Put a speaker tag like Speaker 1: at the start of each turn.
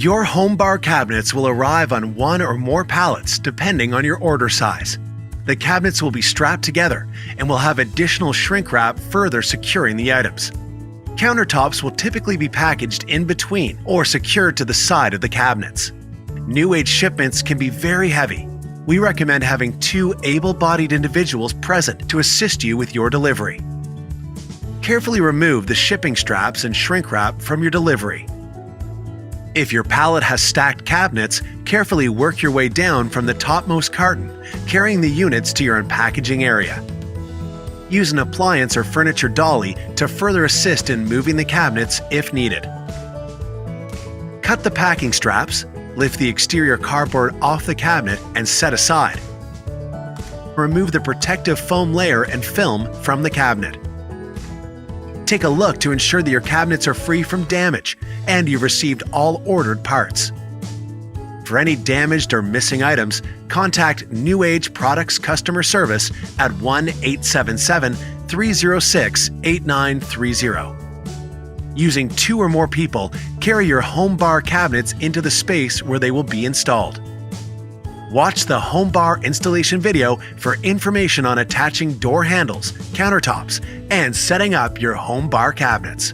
Speaker 1: Your home bar cabinets will arrive on one or more pallets depending on your order size. The cabinets will be strapped together and will have additional shrink wrap further securing the items. Countertops will typically be packaged in between or secured to the side of the cabinets. New age shipments can be very heavy. We recommend having 2 able-bodied individuals present to assist you with your delivery. Carefully remove the shipping straps and shrink wrap from your delivery. If your pallet has stacked cabinets, carefully work your way down from the topmost carton, carrying the units to your unpackaging area. Use an appliance or furniture dolly to further assist in moving the cabinets if needed. Cut the packing straps, lift the exterior cardboard off the cabinet and set aside. Remove the protective foam layer and film from the cabinet. Take a look to ensure that your cabinets are free from damage and you've received all ordered parts. For any damaged or missing items, contact New Age Products Customer Service at 1-877-306-8930. Using 2 or more people, carry your home bar cabinets into the space where they will be installed. Watch the home bar installation video for information on attaching door handles, countertops, and setting up your home bar cabinets.